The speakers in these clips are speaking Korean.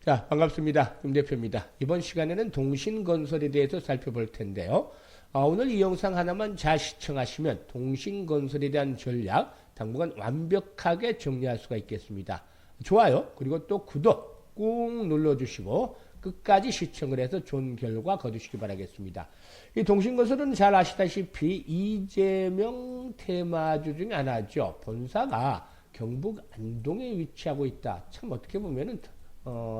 자, 반갑습니다. 김 대표입니다. 이번 시간에는 동신건설에 대해서 살펴볼 텐데요. 오늘 이 영상 하나만 잘 시청하시면 동신건설에 대한 전략 당분간 완벽하게 정리할 수가 있겠습니다. 좋아요, 그리고 또 구독 꾹 눌러주시고 끝까지 시청을 해서 좋은 결과 거두시기 바라겠습니다. 이 동신건설은 잘 아시다시피 이재명 테마주 중에 하나죠. 본사가 경북 안동에 위치하고 있다. 참 어떻게 보면은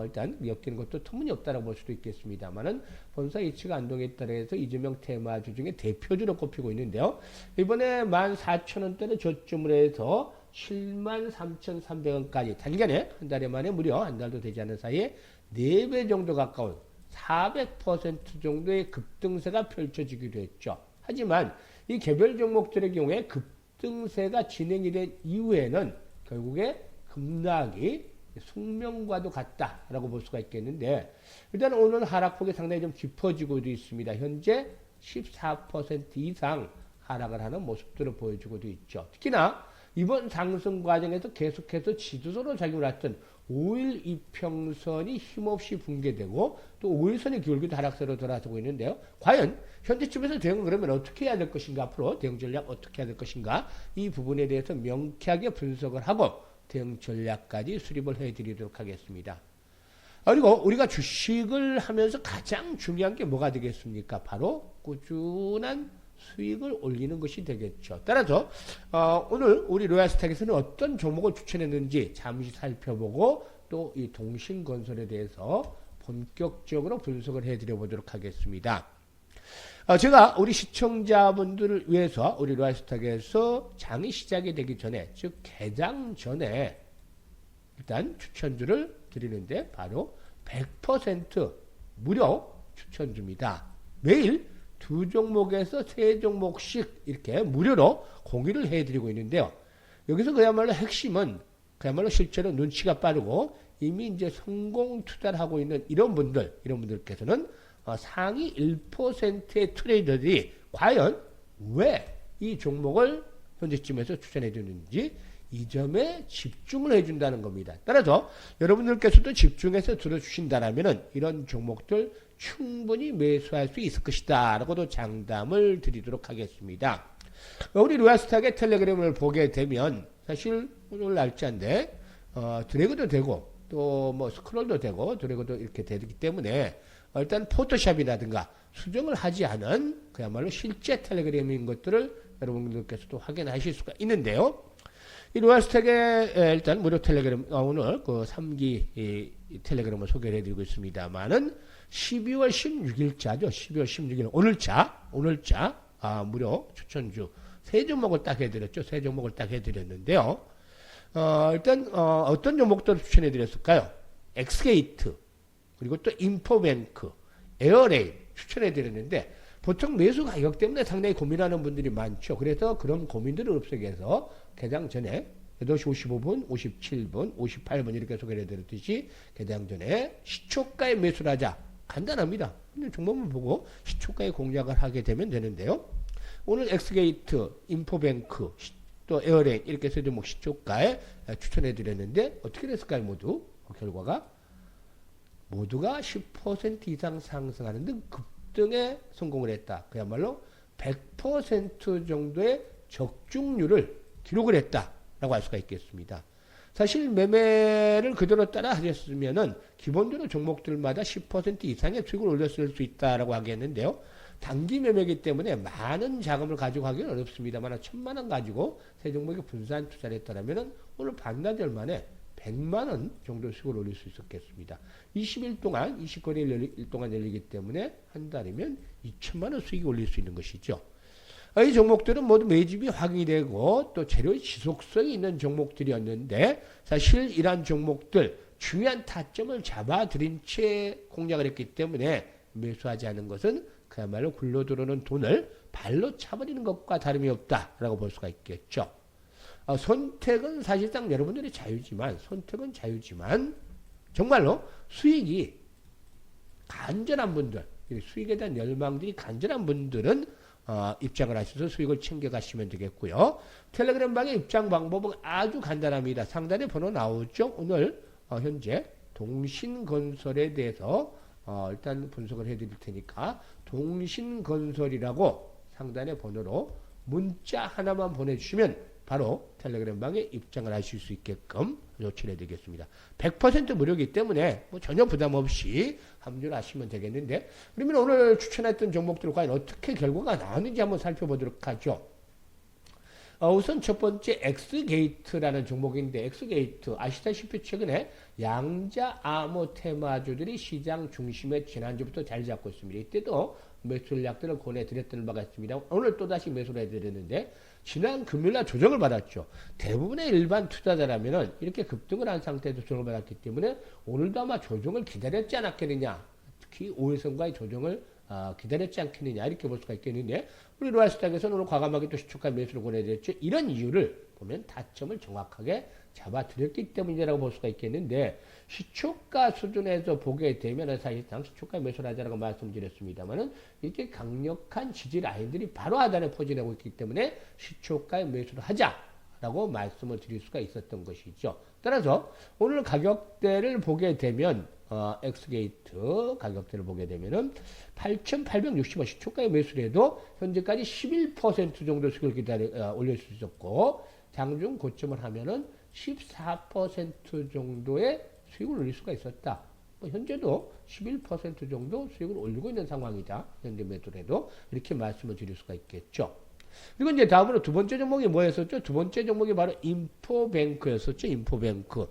일단 엮이는 것도 터무니없다라고 볼 수도 있겠습니다만은 본사 위치가 안동에 있다고 해서 이재명 테마주 중에 대표주로 꼽히고 있는데요. 이번에 14,000원대를 저점을 해서 73,300원까지 단간에 한 달에 만에 무려 한 달도 되지 않은 사이에 4배 정도 가까운 400% 정도의 급등세가 펼쳐지기도 했죠. 하지만 이 개별 종목들의 경우에 급등세가 진행이 된 이후에는 결국에 급락이 숙명과도 같다라고 볼 수가 있겠는데, 일단 오늘 하락폭이 상당히 좀 깊어지고도 있습니다. 현재 14% 이상 하락을 하는 모습들을 보여주고도 있죠. 특히나 이번 상승 과정에서 계속해서 지도선으로 작용을 했던 5일 이평선이 힘없이 붕괴되고 또 5일선이 기울기도 하락세로 돌아서고 있는데요. 과연 현재쯤에서 대응을 그러면 어떻게 해야 될 것인가, 앞으로 대응 전략 어떻게 해야 될 것인가, 이 부분에 대해서 명쾌하게 분석을 하고 대응 전략까지 수립을 해드리도록 하겠습니다. 그리고 우리가 주식을 하면서 가장 중요한 게 뭐가 되겠습니까? 바로 꾸준한 수익을 올리는 것이 되겠죠. 따라서 오늘 우리 로얄스탁에서는 어떤 종목을 추천했는지 잠시 살펴보고 또 이 동신건설에 대해서 본격적으로 분석을 해드려 보도록 하겠습니다. 제가 우리 시청자분들을 위해서 우리 로얄스탁에서 장이 시작이 되기 전에, 즉 개장 전에 일단 추천주를 드리는데 바로 100% 무료 추천주입니다. 매일 2종목에서 3종목씩 이렇게 무료로 공유를 해드리고 있는데요. 여기서 그야말로 핵심은 그야말로 실제로 눈치가 빠르고 이미 이제 성공 투자를 하고 있는 이런 분들께서는 상위 1%의 트레이더들이 과연 왜 이 종목을 현재쯤에서 추천해 주는지 이 점에 집중을 해준다는 겁니다. 따라서 여러분들께서도 집중해서 들어주신다면 이런 종목들 충분히 매수할 수 있을 것이다 라고도 장담을 드리도록 하겠습니다. 우리 로얄스탁의 텔레그램을 보게 되면 사실 오늘 날짜인데 드래그도 되고 또 뭐 스크롤도 되고 드래그도 이렇게 되기 때문에 일단 포토샵이라든가 수정을 하지 않은 그야말로 실제 텔레그램인 것들을 여러분들께서도 확인하실 수가 있는데요. 이 로얄스탁의 일단 무료 텔레그램, 오늘 그 3기 텔레그램을 소개를 해드리고 있습니다만은 12월 16일자죠. 12월 16일 오늘자 무료 추천주 3종목을 딱 해드렸죠. 3종목을 딱 해드렸는데요. 일단 어떤 종목들을 추천해 드렸을까요? 엑스게이트, 그리고 또 인포뱅크, 에어레인 추천해 드렸는데 보통 매수 가격 때문에 상당히 고민하는 분들이 많죠. 그래서 그런 고민들을 없애기 위해서 개장 전에 8시 55분, 57분, 58분 이렇게 소개를 해드렸듯이 개장 전에 시초가에 매수를 하자. 간단합니다. 근데 종목만 보고 시초가에 공략을 하게 되면 되는데요. 오늘 엑스게이트, 인포뱅크, 또 에어레인 이렇게 세 종목 시초가에 추천해 드렸는데 어떻게 됐을까요? 모두 결과가 모두가 10% 이상 상승하는 등 급등에 성공을 했다. 그야말로 100% 정도의 적중률을 기록을 했다라고 할 수가 있겠습니다. 사실 매매를 그대로 따라 하셨으면은 기본적으로 종목들마다 10% 이상의 수익을 올렸을 수 있다라고 하겠는데요. 단기 매매이기 때문에 많은 자금을 가지고 하기는 어렵습니다만 1,000만 원 가지고 세 종목에 분산 투자를 했다면은 오늘 반나절 만에 100만 원 정도 수익을 올릴 수 있었겠습니다. 20일 동안 20거래일 동안 열리기 때문에 한 달이면 2천만 원 수익이 올릴 수 있는 것이죠. 이 종목들은 모두 매집이 확인이 되고 또 재료의 지속성이 있는 종목들이었는데 사실 이러한 종목들 중요한 타점을 잡아들인 채 공략을 했기 때문에 매수하지 않은 것은 그야말로 굴러들어오는 돈을 발로 차버리는 것과 다름이 없다라고 볼 수가 있겠죠. 선택은 사실상 여러분들의 자유지만 정말로 수익이 간절한 분들, 수익에 대한 열망들이 간절한 분들은 입장을 하셔서 수익을 챙겨가시면 되겠고요. 텔레그램 방의 입장 방법은 아주 간단합니다. 상단에 번호 나오죠. 오늘 현재 동신건설에 대해서 일단 분석을 해드릴 테니까 동신건설이라고 상단의 번호로 문자 하나만 보내주시면 바로 텔레그램 방에 입장을 하실 수 있게끔 조치를 해드리겠습니다. 100% 무료이기 때문에 뭐 전혀 부담 없이 합류를 하시면 되겠는데, 그러면 오늘 추천했던 종목들 과연 어떻게 결과가 나왔는지 한번 살펴보도록 하죠. 우선 첫 번째 엑스게이트라는 종목인데, 엑스게이트 아시다시피 최근에 양자 암호 테마주들이 시장 중심에 지난주부터 자리 잡고 있습니다. 이때도 매수 전략들을 권해드렸던 바가 있습니다. 오늘 또다시 매수를 해드렸는데, 지난 금요일날 조정을 받았죠. 대부분의 일반 투자자라면 이렇게 급등을 한 상태에서 조정을 받았기 때문에 오늘도 아마 조정을 기다렸지 않았겠느냐, 특히 5일선과의 조정을 기다렸지 않겠느냐, 이렇게 볼 수가 있겠는데, 우리 로얄스탁에서는 오늘 과감하게 또 시초가 매수를 권해드렸죠. 이런 이유를 보면 타점을 정확하게 잡아드렸기 때문이라고 볼 수가 있겠는데, 시초가 수준에서 보게 되면 사실상 시초가 매수를 하자라고 말씀드렸습니다만은, 이렇게 강력한 지지 라인들이 바로 하단에 포진하고 있기 때문에 시초가에 매수를 하자라고 말씀을 드릴 수가 있었던 것이죠. 따라서 오늘 가격대를 보게 되면 엑스게이트 가격대를 보게 되면은 8,860원 시초가에 매수를 해도 현재까지 11% 정도 수익을 올릴 수 있었고, 장중 고점을 하면은 14% 정도의 수익을 올릴 수가 있었다. 현재도 11% 정도 수익을 올리고 있는 상황이다. 현재 매도를 해도 이렇게 말씀을 드릴 수가 있겠죠. 그리고 이제 다음으로 두 번째 종목이 뭐였었죠? 두 번째 종목이 바로 인포뱅크였었죠. 인포뱅크.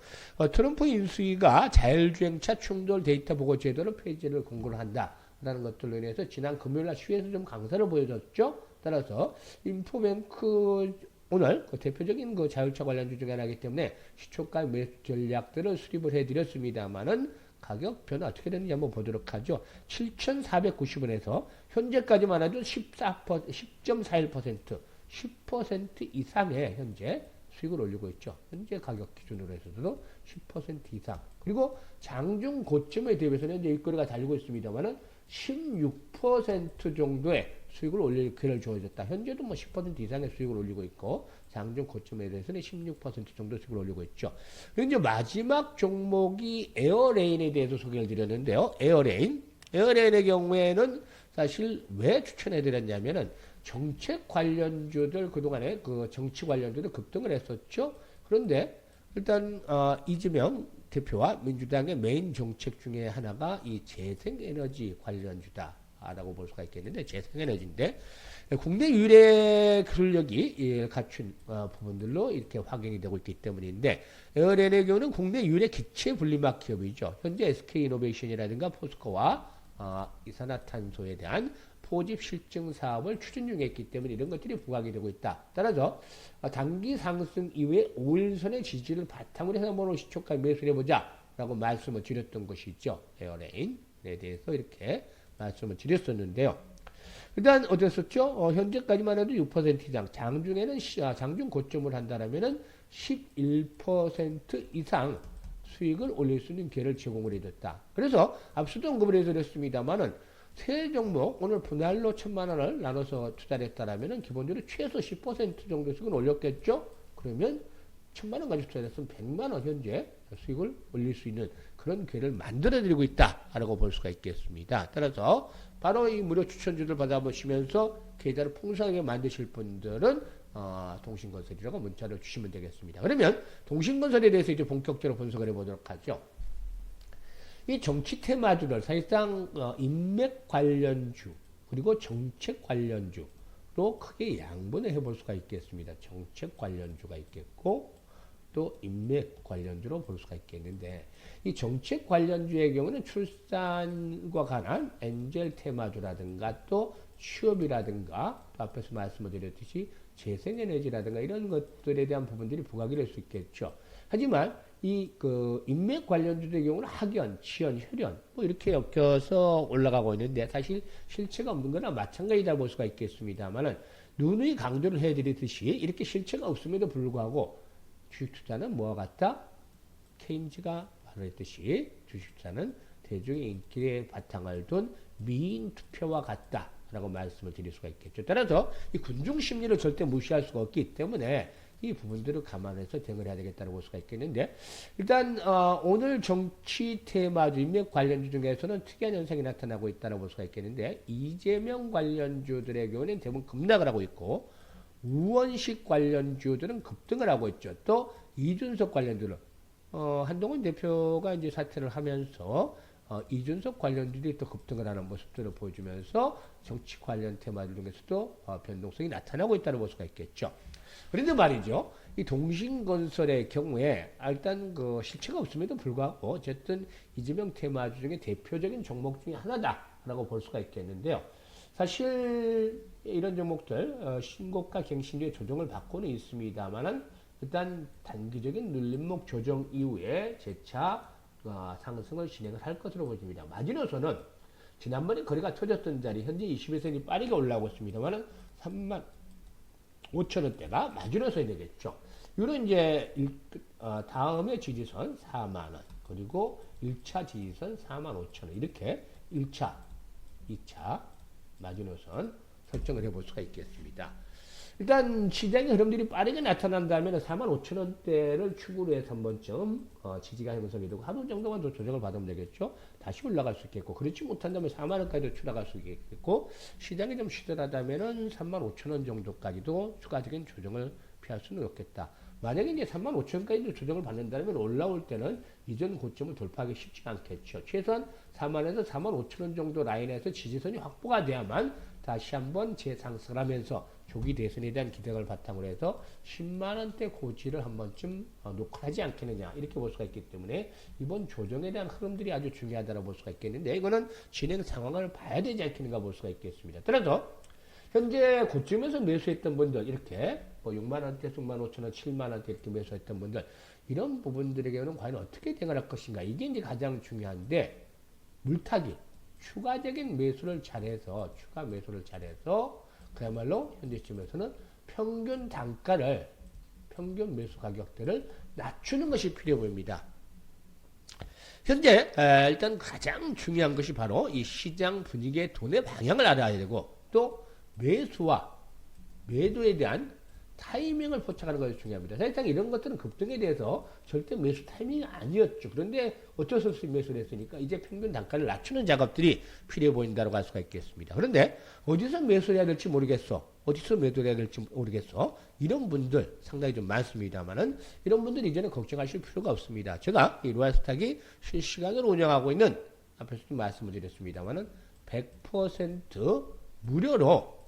트럼프 인수위가 자율주행차 충돌 데이터 보고 제도로 폐지를 권고를 한다라는 것들로 인해서 지난 금요일날 시위에서 좀 강세를 보여줬죠. 따라서 인포뱅크 오늘 대표적인 자율차 관련주 중에 하나이기 때문에 시초가 매수 전략들을 수립을 해드렸습니다만은 가격 변화 어떻게 되는지 한번 보도록 하죠. 7,490원에서 현재까지만 해도 10.41%, 10% 이상의 현재 수익을 올리고 있죠. 현재 가격 기준으로 해서도 10% 이상. 그리고 장중 고점에 대비해서는 현재 일거리가 달리고 있습니다만은 16% 정도의 수익을 올릴 기회를 주어졌다. 현재도 뭐 10% 이상의 수익을 올리고 있고, 장중 고점에 대해서는 16% 정도 수익을 올리고 있죠. 그리고 이제 마지막 종목이 에어레인에 대해서 소개를 드렸는데요. 에어레인의 경우에는 사실 왜 추천해 드렸냐면은 정책 관련주들 그동안에 그 정치 관련주들 급등을 했었죠. 그런데 일단 이재명 대표와 민주당의 메인 정책 중에 하나가 이 재생에너지 관련주다라고 볼 수가 있겠는데, 재생에너지인데 국내 유례 근력이 갖춘 부분들로 이렇게 확인이 되고 있기 때문인데, 에어레인의 경우는 국내 유례 기체 분리막 기업이죠. 현재 SK이노베이션이라든가 포스코와 이산화탄소에 대한 포집 실증 사업을 추진 중에 있기 때문에 이런 것들이 부각이 되고 있다. 따라서 단기 상승 이후에 5일선의 지지를 바탕으로 해서 한번 시초가 매수를 해보자 라고 말씀을 드렸던 것이죠. 에어레인에 대해서 이렇게 말씀을 드렸었는데요. 일단 어땠었죠? 현재까지만 해도 6% 이상, 장중에는 장중 고점을 한다라면은 11% 이상 수익을 올릴 수 있는 기회를 제공을 해줬다. 그래서 앞서도 언급을 해드렸습니다만은 세 종목 오늘 분할로 1,000만 원을 나눠서 투자를 했다라면은 기본적으로 최소 10% 정도 수익을 올렸겠죠? 그러면 1,000만 원 가지고 투자를 했으면 100만 원 현재 수익을 올릴 수 있는 그런 기회를 만들어드리고 있다라고 볼 수가 있겠습니다. 따라서 바로 이 무료 추천주를 받아보시면서 계좌를 풍성하게 만드실 분들은 동신건설이라고 문자를 주시면 되겠습니다. 그러면 동신건설에 대해서 이제 본격적으로 분석을 해보도록 하죠. 이 정치 테마주를 사실상 인맥 관련주 그리고 정책 관련주로 크게 양분을 해볼 수가 있겠습니다. 정책 관련주가 있겠고 또 인맥 관련주로 볼 수가 있겠는데, 이 정책 관련주의 경우는 출산과 관한 엔젤 테마주라든가 또 취업이라든가 또 앞에서 말씀을 드렸듯이 재생에너지라든가 이런 것들에 대한 부분들이 부각이 될 수 있겠죠. 하지만 이 인맥 관련주의 경우는 학연, 지연, 혈연 뭐 이렇게 엮여서 올라가고 있는데, 사실 실체가 없는 거나 마찬가지다 볼 수가 있겠습니다만은 누누이 강조를 해드리듯이 이렇게 실체가 없음에도 불구하고 주식투자는 뭐와 같다? 케인즈가 말했듯이 주식투자는 대중의 인기에 바탕을 둔 미인 투표와 같다라고 말씀을 드릴 수가 있겠죠. 따라서 이 군중 심리를 절대 무시할 수가 없기 때문에 이 부분들을 감안해서 대응을 해야 되겠다고 볼 수가 있겠는데, 일단 오늘 정치 테마주인 관련주 중에서는 특이한 현상이 나타나고 있다고 볼 수가 있겠는데, 이재명 관련주들의 경우는 대부분 급락을 하고 있고, 우원식 관련주들은 급등을 하고 있죠. 또 이준석 관련주는 한동훈 대표가 이제 사퇴를 하면서 이준석 관련주들이 또 급등을 하는 모습들을 보여주면서 정치 관련 테마들 중에서도 변동성이 나타나고 있다고 볼 수가 있겠죠. 그런데 말이죠. 이 동신건설의 경우에 일단 그 실체가 없음에도 불구하고 어쨌든 이재명 테마주 중에 대표적인 종목 중에 하나다라고 볼 수가 있겠는데요. 사실 이런 종목들 신고가 갱신주의 조정을 받고는 있습니다만은 일단 단기적인 눌림목 조정 이후에 재차 상승을 진행을 할 것으로 보입니다. 마지노선은 지난번에 거래가 터졌던 자리 현재 21선이 빠르게 올라오고 있습니다만은 35,000원대가 마지노선이 되겠죠. 이런 이제 다음에 지지선 4만원 그리고 1차 지지선 45,000원 이렇게 1차, 2차 마지노선 설정을 해볼 수가 있겠습니다. 일단 시장의 흐름들이 빠르게 나타난다면 45,000원대를 축으로 해서 한 번쯤 지지가 형성이 되고 하루 정도만 더 조정을 받으면 되겠죠. 다시 올라갈 수 있겠고 그렇지 못한다면 4만원까지도 추락할 수 있겠고 시장이 좀 시들하다면 35,000원 정도까지도 추가적인 조정을 피할 수는 없겠다. 만약에 이제 35,000원까지도 조정을 받는다면 올라올 때는 이전 고점을 돌파하기 쉽지 않겠죠. 최소한 4만에서 45,000원 정도 라인에서 지지선이 확보가 돼야만 다시 한번 재상승을 하면서 조기 대선에 대한 기대감을 바탕으로 해서 10만원대 고지를 한 번쯤 놓고 하지 않겠느냐 이렇게 볼 수가 있기 때문에 이번 조정에 대한 흐름들이 아주 중요하다고 볼 수가 있겠는데 이거는 진행 상황을 봐야 되지 않겠는가 볼 수가 있겠습니다. 따라서 현재 고점에서 매수했던 분들 이렇게 뭐 6만원대, 65,000원, 7만원대 이렇게 매수했던 분들 이런 부분들에게는 과연 어떻게 대응할 것인가 이게 이제 가장 중요한데 물타기 추가적인 매수를 잘해서 추가 매수를 잘해서 그야말로 현재쯤에서는 평균 단가를 평균 매수 가격대를 낮추는 것이 필요해 보입니다. 현재 일단 가장 중요한 것이 바로 이 시장 분위기의 돈의 방향을 알아야 되고 또 매수와 매도에 대한 타이밍을 포착하는 것이 중요합니다. 사실상 이런 것들은 급등에 대해서 절대 매수 타이밍이 아니었죠. 그런데 어쩔 수 없이 매수를 했으니까 이제 평균 단가를 낮추는 작업들이 필요해 보인다고 할 수가 있겠습니다. 그런데 어디서 매수를 해야 될지 모르겠어. 어디서 매도를 해야 될지 모르겠어. 이런 분들 상당히 좀 많습니다만은 이런 분들 이제는 걱정하실 필요가 없습니다. 제가 이 로얄스탁이 실시간으로 운영하고 있는 앞에서도 말씀을 드렸습니다만은 100% 무료로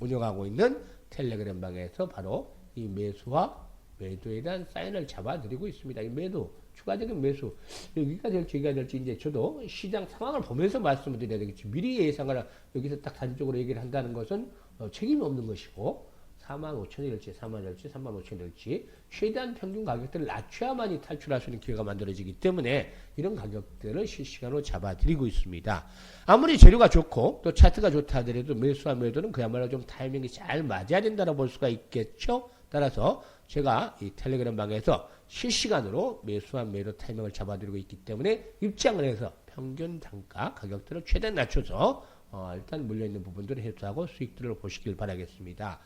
운영하고 있는 텔레그램 방에서 바로 이 매수와 매도에 대한 사인을 잡아드리고 있습니다. 이 매도, 추가적인 매수, 여기가 될지 여기가 될지 이제 저도 시장 상황을 보면서 말씀을 드려야 되겠지. 미리 예상을 여기서 딱 단적으로 얘기를 한다는 것은 책임이 없는 것이고 45,000원일지 4만원일지 35,000원일지 최대한 평균 가격대를 낮춰야만이 탈출할 수 있는 기회가 만들어지기 때문에 이런 가격대를 실시간으로 잡아드리고 있습니다. 아무리 재료가 좋고 또 차트가 좋다 하더라도 매수와 매도는 그야말로 좀 타이밍이 잘 맞아야 된다고 볼 수가 있겠죠. 따라서 제가 이 텔레그램 방에서 실시간으로 매수와 매도 타이밍을 잡아드리고 있기 때문에 입장을 해서 평균 단가 가격대를 최대한 낮춰서 일단 물려있는 부분들을 해소하고 수익들을 보시길 바라겠습니다.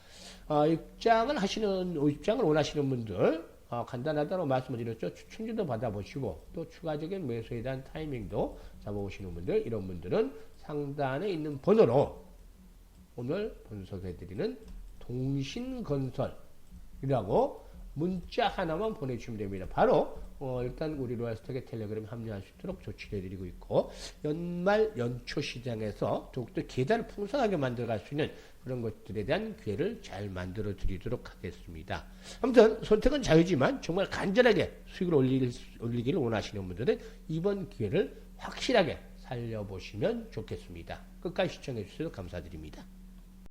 입장을 원하시는 분들, 간단하다고 말씀을 드렸죠. 추천주도 받아보시고, 또 추가적인 매수에 대한 타이밍도 잡아보시는 분들, 이런 분들은 상단에 있는 번호로 오늘 분석해드리는 동신건설이라고 문자 하나만 보내주시면 됩니다. 바로 일단 우리 로얄스탁의 텔레그램 합류할 수 있도록 조치를 해드리고 있고 연말 연초 시장에서 더욱더 계좌를 풍성하게 만들어갈 수 있는 그런 것들에 대한 기회를 잘 만들어 드리도록 하겠습니다. 아무튼 선택은 자유지만 정말 간절하게 수익을 올리기를 원하시는 분들은 이번 기회를 확실하게 살려보시면 좋겠습니다. 끝까지 시청해 주셔서 감사드립니다.